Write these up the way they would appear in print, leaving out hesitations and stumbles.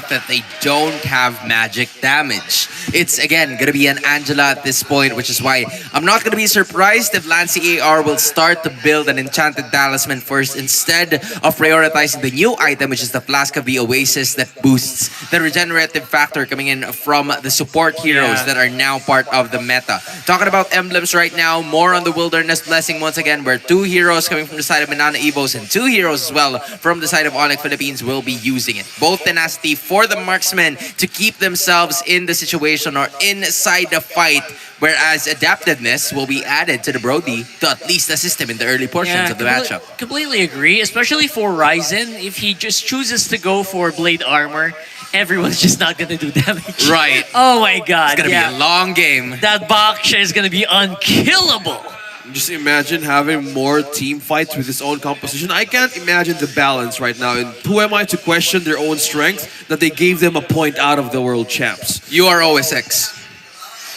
fact that they don't have magic damage. It's again gonna be an Angela at this point, which is why I'm not gonna be surprised if Lancy AR will start to build an enchanted talisman first instead of prioritizing the new item, which is the Flask of the Oasis that boosts the regenerative factor coming in from the support heroes that are now part of the meta. Talking about emblems right now, more on the Wilderness Blessing once again, where 2 heroes coming from the side of Minana Evos and 2 heroes as well from the side of Onic Philippines will be using it. Both tenacity for the marksmen to keep themselves in the situation or inside the fight, whereas adaptiveness will be added to the Brody to at least assist him in the early portions of the matchup. Completely agree, especially for Ryzen. If he just chooses to go for Blade Armor, everyone's just not gonna do damage. Right. Oh my god. It's gonna be a long game. That Baksha is gonna be unkillable. Just imagine having more team fights with his own composition. I can't imagine the balance right now. And who am I to question their own strength that they gave them a point out of the world champs? You are OSX.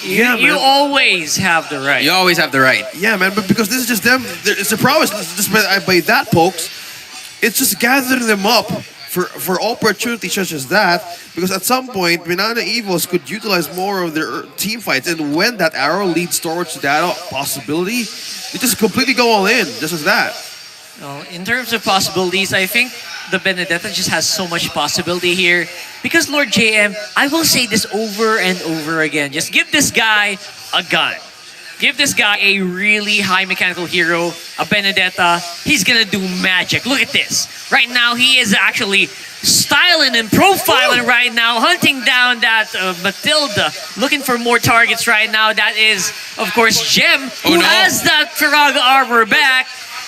Yeah, You man. always have the right. You always have the right. Yeah, man, but because this is just them, it's a prowess. Just by that, pokes, it's just gathering them up for opportunities such as that. Because at some point, Minana Evos could utilize more of their team fights, and when that arrow leads towards that possibility, they just completely go all in, just as that. No, in terms of possibilities, I think the Benedetta just has so much possibility here. Because Lord JM, I will say this over and over again. Just give this guy a gun. Give this guy a really high mechanical hero, a Benedetta. He's gonna do magic. Look at this. Right now, he is actually styling and profiling right now, hunting down that Matilda, looking for more targets right now. That is, of course, Gem, who has that Firaga armor back.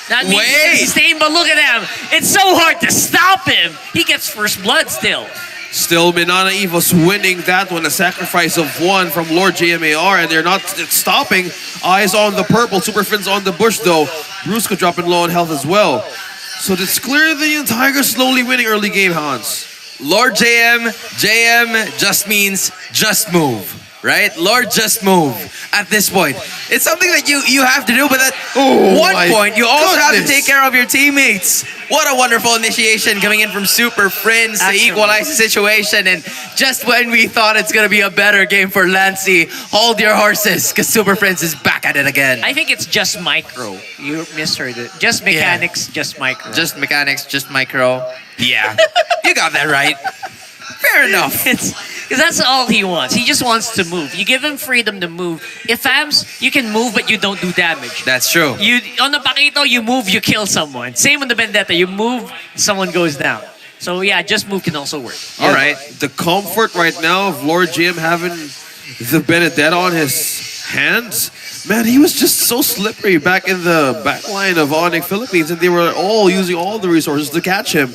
That means he can sustain, but look at him. It's so hard to stop him. He gets first blood still. Still, Minana Evos winning that one, a sacrifice of 1 from Lord JMAR, and they're not stopping. Eyes on the purple, Super Fins on the bush though. Brusco dropping low on health as well. So it's clear the Tiger slowly winning early game, Hans. Lord JM just means just move. Right? Lord, just move at this point. It's something that you have to do, but at one point, you also have to take care of your teammates. What a wonderful initiation coming in from Super Friends to equalize the situation. And just when we thought it's going to be a better game for Lancy, hold your horses, because Super Friends is back at it again. I think it's just micro. You misheard it. Just mechanics, just micro. Just mechanics, just micro. Yeah, you got that right. Fair enough. Because that's all he wants. He just wants to move. You give him freedom to move. If AMS, you can move, but you don't do damage. That's true. On the Pakito, you move, you kill someone. Same on the Vendetta. You move, someone goes down. So yeah, just move can also work. Yeah, all right. The comfort right now of Lord Jim having the Benedetta on his hands. Man, he was just so slippery back in the back line of Onic Philippines, and they were all using all the resources to catch him.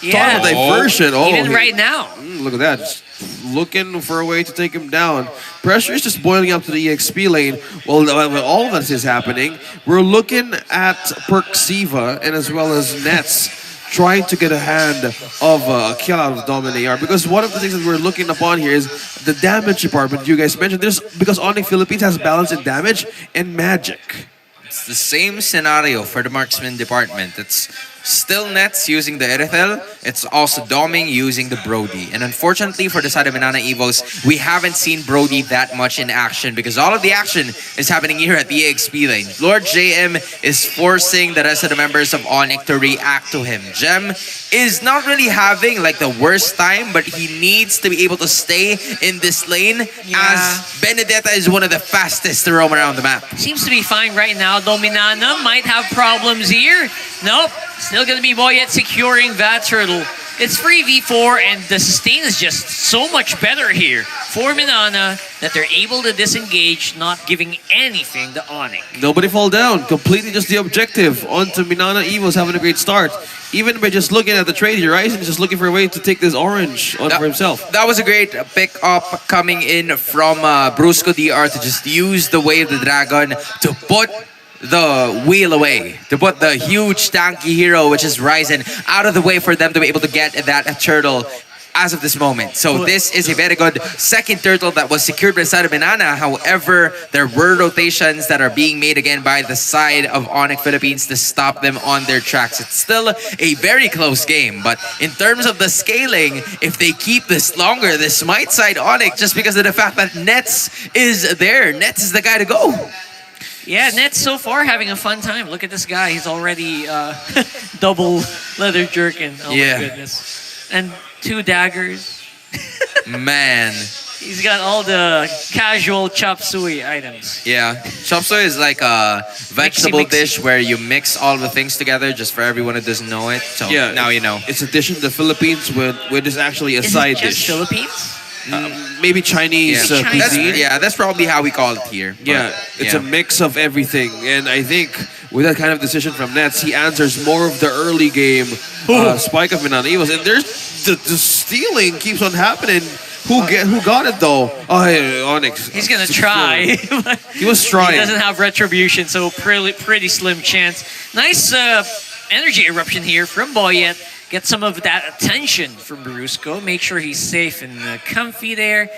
Yeah. Talk about diversion. Even right now. Look at that. Just looking for a way to take him down. Pressure is just boiling up to the EXP lane. While all of this is happening, we're looking at Perksiva and as well as Nets trying to get a hand of a kill out of Dominator. Because one of the things that we're looking upon here is the damage department you guys mentioned. Because Onic Philippines has balance in damage and magic. It's the same scenario for the marksman department. It's still Nets using the Erethel. It's also Doming using the Brody. And unfortunately for the side of Minana Evos, we haven't seen Brody that much in action because all of the action is happening here at the EXP lane. Lord JM is forcing the rest of the members of Onic to react to him. Gem is not really having like the worst time, but he needs to be able to stay in this lane as Benedetta is one of the fastest to roam around the map. Seems to be fine right now, though Minana might have problems here. Nope. Still gonna be Boyet securing that turtle. It's free V4 and the sustain is just so much better here for Minana that they're able to disengage, not giving anything to Onic. Nobody fall down. Completely just the objective. Onto Minana Evos having a great start. Even by just looking at the trade here, Ryzen is just looking for a way to take this orange on for himself. That was a great pick up coming in from Brusco DR to just use the Way of the Dragon to put the wheel away, to put the huge tanky hero, which is Ryzen, out of the way for them to be able to get that turtle. as of this moment. So this is a very good second turtle that was secured by the side of Minana. However, there were rotations that are being made again by the side of Onic Philippines to stop them on their tracks. It's still a very close game, but in terms of the scaling, if they keep this longer, this might side Onic just because of the fact that Nets is there. Nets is the guy to go. Yeah, Net's so far having a fun time. Look at this guy. He's already double leather jerkin. Oh Yeah. my goodness. And 2 daggers. Man. He's got all the casual chop suey items. Yeah. Chop suey is like a vegetable Mixy. dish where you mix all the things together just for everyone who doesn't know it. So Yeah, now you know. It's a dish in the Philippines with is actually a Is side it just dish. Philippines? Maybe Chinese Yeah. Chinese. cuisine. That's probably how we call it here. but, Yeah, it's a mix of everything, and I think with that kind of decision from Nets, he answers more of the early game spike of Minana Evos, and there's the stealing keeps on happening. Who got it though? Oh, hey, Onyx. He's gonna try. He was He trying. doesn't have retribution, so pretty slim chance. Nice energy eruption here from Boyet. Get some of that attention from Brusco. Make sure he's safe and comfy there.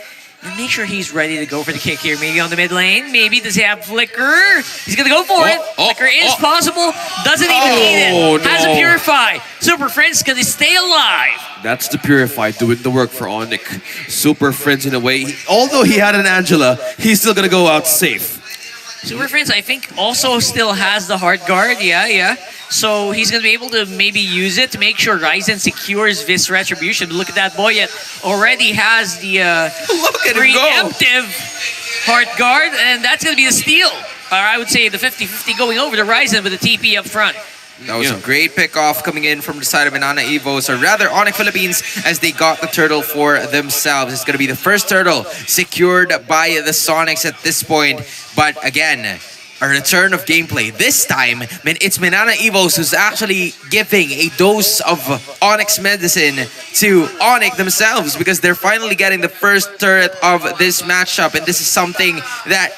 And make sure he's ready to go for the kick here. Maybe on the mid lane. Maybe does he have Flicker? He's gonna go for it. Flicker is possible. Doesn't even need it. Has a no. Purify. Super Friends gonna stay alive. That's the Purify doing the work for Onyx. Super friends in a way. Although he had an Angela, he's still gonna go out safe. Super Friends, I think, also still has the Heart Guard. Yeah. So he's going to be able to maybe use it to make sure Ryzen secures this retribution. Look at that boy yet already has the Look at him go. preemptive Heart Guard, and that's going to be the steal. Or I would say the 50-50 going over to Ryzen with the TP up front. That was Yeah. a great pickoff coming in from the side of Minana Evos, or rather Onic Philippines, as they got the turtle for themselves. It's going to be the first turtle secured by the Sonics at this point. But again, a return of gameplay. This time, it's Minana Evos who's actually giving a dose of Onyx medicine to Onic themselves, because they're finally getting the first turret of this matchup. And this is something that,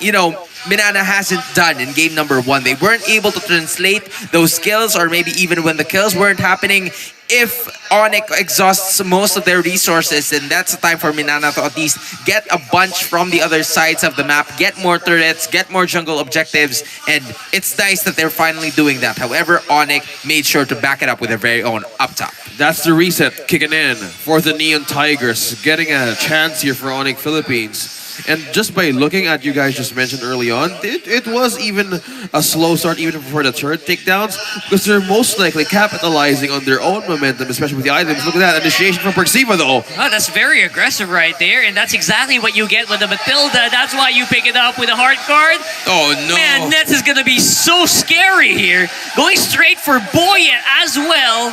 Minana hasn't done in game number 1. They weren't able to translate those skills, or maybe even when the kills weren't happening, if Onic exhausts most of their resources, then that's the time for Minana to at least get a bunch from the other sides of the map, get more turrets, get more jungle objectives, and it's nice that they're finally doing that. However, Onic made sure to back it up with their very own up top. That's the reset kicking in for the Neon Tigers, getting a chance here for Onyx Philippines. And just by looking at you guys just mentioned early on, it was even a slow start even before the turret takedowns, because they're most likely capitalizing on their own momentum, especially with the items. Look at that initiation from Perxiva though. Oh, that's very aggressive right there, and that's exactly what you get with the Matilda. That's why you pick it up with a Heart Guard. Oh no! Man, Nets is going to be so scary here. Going straight for Boyet as well.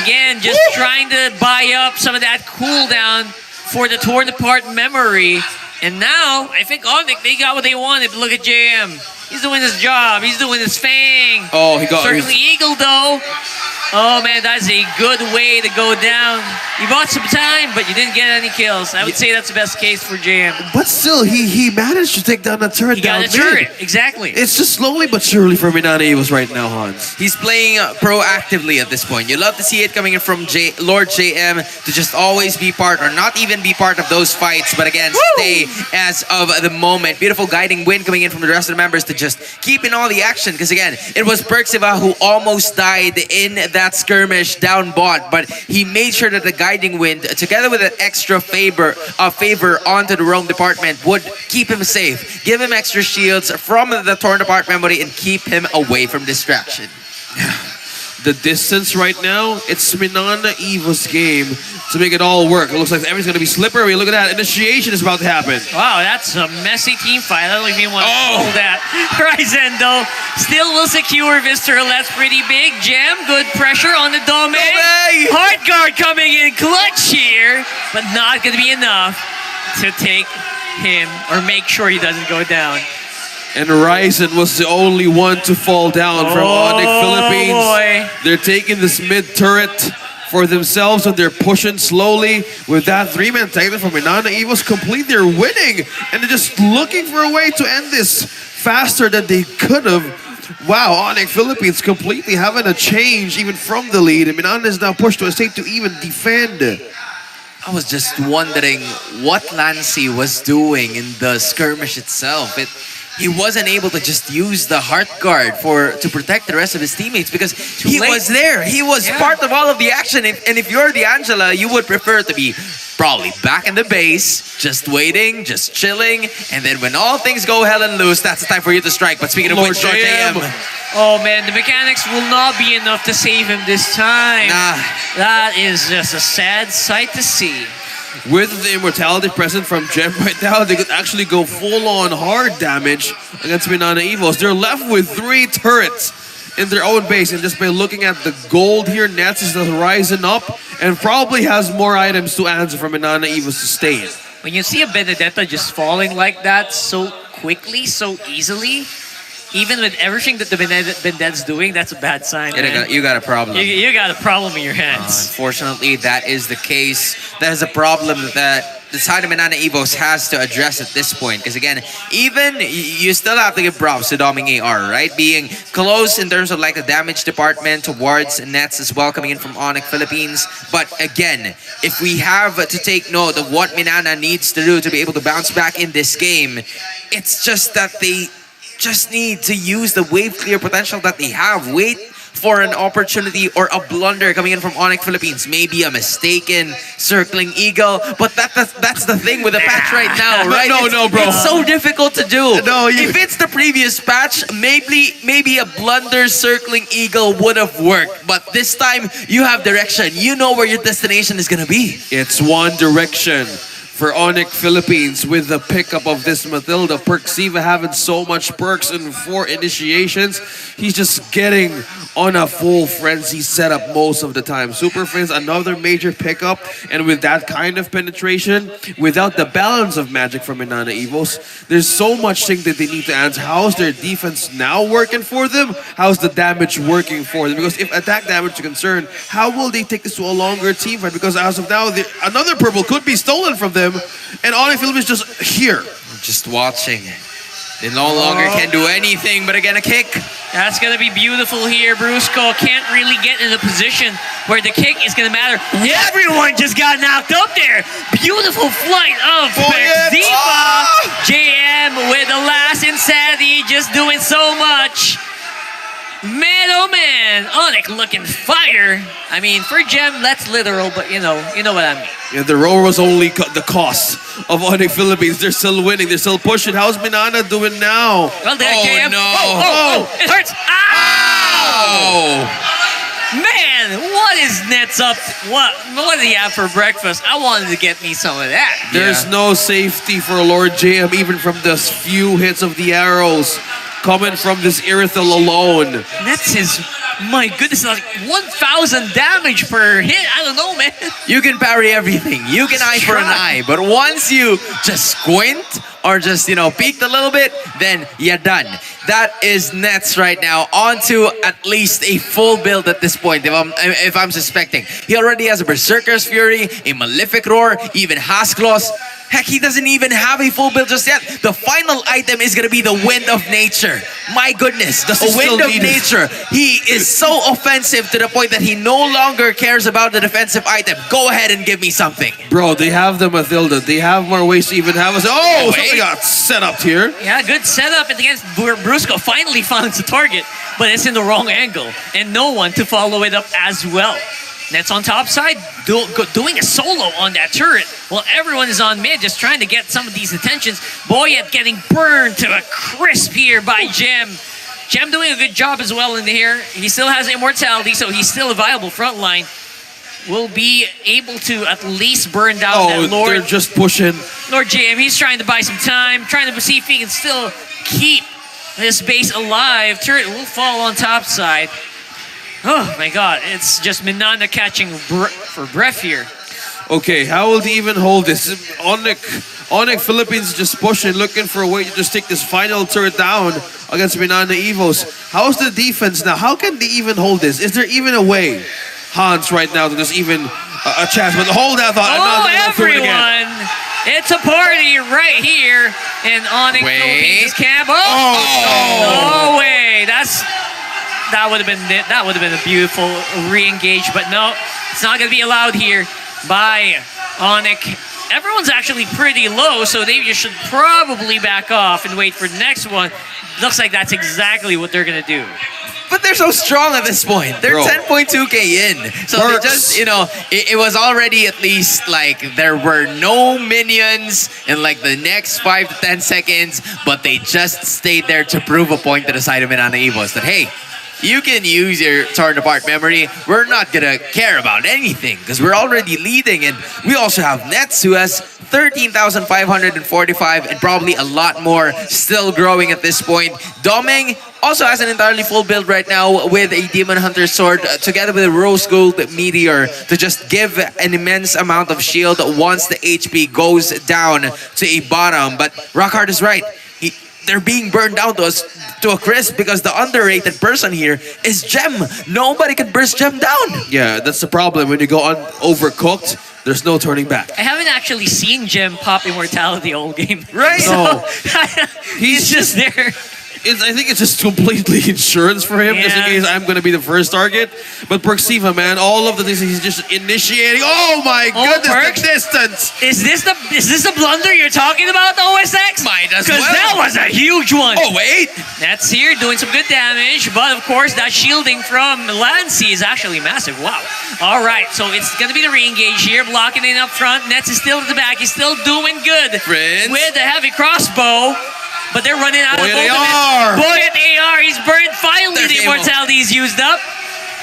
Again, just trying to buy up some of that cooldown for the torn apart memory. And now, I think Onic, they got what they wanted. But look at JM. He's doing his job. He's doing his thing. Oh, he got Certainly Eagle, though. Oh, man, that's a good way to go down. You bought some time, but you didn't get any kills. I would say that's the best case for JM. But still, he managed to take down the turret He down got a mid. turret. Exactly. It's just slowly but surely for Minana Evos right now, Hans. He's playing proactively at this point. You love to see it coming in from Lord JM to just always be part, or not even be part of those fights, but again, stay as of the moment. Beautiful guiding wind coming in from the rest of the members to just keep in all the action, because again, it was Perxiva who almost died in that skirmish down bot, but he made sure that the guiding wind, together with an extra favor onto the roam department, would keep him safe, give him extra shields from the torn apart memory, and keep him away from distraction. The distance right now, it's Minana Evos' game to make it all work. It looks like everything's going to be slippery. Look at that. Initiation is about to happen. Wow, that's a messy team fight. I don't even want to hold that. Ryzen, though, still will secure Visceral. That's pretty big. Gem, good pressure on the domain. way! Heart Guard coming in clutch here, but not going to be enough to take him or make sure he doesn't go down. And Ryzen was the only one to fall down from Onic Philippines. Boy. They're taking this mid turret for themselves, and they're pushing slowly with that 3-man Titan from Minana Evos complete. They're winning, and they're just looking for a way to end this faster than they could have. Wow, Onic Philippines completely having a change even from the lead, and Minana is now pushed to a state to even defend. I was just wondering what Lancy was doing in the skirmish itself. He wasn't able to just use the heart guard to protect the rest of his teammates because he late. was there. He was Yeah. part of all of the action. And if you're the Angela, you would prefer to be probably back in the base, just waiting, just chilling, and then when all things go hell and loose, that's the time for you to strike. But speaking of Lord which, Lord JM. JM, Oh man, the mechanics will not be enough to save him this time. nah. That is just a sad sight to see. With the immortality present from Gem right now, they could actually go full-on hard damage against Minana Evos. They're left with 3 turrets in their own base, and just by looking at the gold here, Nets is rising up and probably has more items to answer for Minana Evos to stay in. When you see a Benedetta just falling like that so quickly, so easily, even with everything that the Bendetta's doing, that's a bad sign. Man. You got a problem. You got a problem in your hands. Unfortunately, that is the case. That is a problem that the side of Minana Evos has to address at this point. Because again, even you still have to give props to Doming AR, right? Being close in terms of like the damage department towards Nets as well, coming in from Onic Philippines. But again, if we have to take note of what Minana needs to do to be able to bounce back in this game, it's just that they just need to use the wave clear potential that they have. Wait for an opportunity or a blunder coming in from Onic Philippines. Maybe a mistaken circling eagle, but that's the thing with the patch right now, right? No, bro. It's so difficult to do. No, if it's the previous patch, maybe a blunder circling eagle would have worked. But this time, you have direction. You know where your destination is gonna be. It's one direction for Onic Philippines with the pickup of this Matilda. Perksiva having so much perks and 4 initiations. He's just getting on a full frenzy setup most of the time. Super Fins, another major pickup. And with that kind of penetration, without the balance of magic from Minana Evos, there's so much thing that they need to answer. How's their defense now working for them? How's the damage working for them? Because if attack damage is concerned, how will they take this to a longer team fight? Because as of now, another purple could be stolen from them. And Onic Philippines is just here. Just watching. They no longer can do anything but again a kick. That's gonna be beautiful here. Brusco can't really get in a position where the kick is gonna matter. Everyone just got knocked up there. Beautiful flight of Perksiva. JM with the last insanity, just doing so much. Man, oh man, Onic looking fire. I mean, for Gem, that's literal, but you know what I mean. Yeah, the roar was only the cost of Onic Philippines. They're still winning. They're still pushing. How's Minana doing now? Well, there, Oh, JM. no. Oh, it hurts. Ow! Oh! Man, what is Nets up? What do he have for breakfast? I wanted to get me some of that. There's no safety for Lord JM, even from the few hits of the arrows coming from this Irithel alone. Nets is, my goodness, like 1,000 damage per hit. I don't know, man. You can parry everything. You can eye for an eye. But once you just squint or just, peeked a little bit, then you're done. That is Nets right now. On to at least a full build at this point, if I'm suspecting. He already has a Berserker's Fury, a Malefic Roar, even Hasklos. Heck, he doesn't even have a full build just yet. The final item is going to be the Wind of Nature. My goodness, the Wind of Nature. He is so offensive to the point that he no longer cares about the defensive item. Go ahead and give me something. Bro, they have the Matilda. They have more ways to even have us. Oh, something got set up here. Yeah, good setup against Brusco. Finally finds the target, but it's in the wrong angle. And no one to follow it up as well. Nets on top side, doing a solo on that turret. Well, everyone is on mid, just trying to get some of these attentions. Boyet getting burned to a crisp here by Gem. Gem doing a good job as well in here. He still has immortality, so he's still a viable front line. Will be able to at least burn down that Lord. They're just pushing. Lord JM, he's trying to buy some time, trying to see if he can still keep this base alive. Turret will fall on top side. Oh my god, it's just Minana catching for breath here. Okay, how will they even hold this? Onic Philippines just pushing, looking for a way to just take this final turret down against Minana Evos. How's the defense now? How can they even hold this? Is there even a way, Hans, right now, that there's even a chance? But hold that thought. Oh, everyone! It's a party right here in Onic Philippines camp. No way! That would have been it. That would have been a beautiful re-engage, but no, it's not going to be allowed here by Onic. Everyone's actually pretty low, so they should probably back off and wait for the next one. Looks like that's exactly what they're gonna do. But they're so strong at this point. They're Bro. 10.2k in. So Works. they just, it was already at least like there were no minions in like the next 5 to 10 seconds, but they just stayed there to prove a point to the side of Minana Evos that, hey, you can use your torn apart memory. We're not gonna care about anything because we're already leading, and we also have Nets who has 13,545 and probably a lot more still growing at this point. Domeng also has an entirely full build right now with a Demon Hunter sword together with a Rose Gold Meteor to just give an immense amount of shield once the HP goes down to a bottom. But Rockhard is right. They're being burned down to a crisp because the underrated person here is Gem. Nobody can burst Gem down. Yeah, that's the problem. When you go on overcooked, there's no turning back. I haven't actually seen Gem pop Immortality all game. Right? No. He's just there. I think it's just completely insurance for him, just in Yeah. case I'm going to be the first target. But Perksiva, man, all of the things he's just initiating. Oh my goodness, Perks? the distance! Is this the blunder you're talking about, OSX? Might as Because well. that was a huge one. Oh, wait. That's here doing some good damage, but of course that shielding from Lancy is actually massive. Wow. All right, so it's gonna be the re-engage here, blocking it up front. Nets is still at the back. He's still doing good Prince. with a heavy crossbow. But they're running out Boy of at ultimate. AR. Boy at AR, he's burned. Finally, There's the ammo. immortality is used up.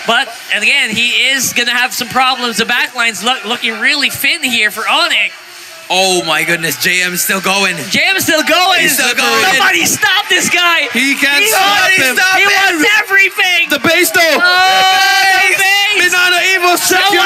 But again, he is gonna have some problems. The backline's looking really thin here for Onic. Oh my goodness, JM's still going. Jam is still going. He's still going. Somebody stop this guy. He can't He stop wants- him. Stop He him. wants everything. The base though! Oh, the base. Minana Evos, check your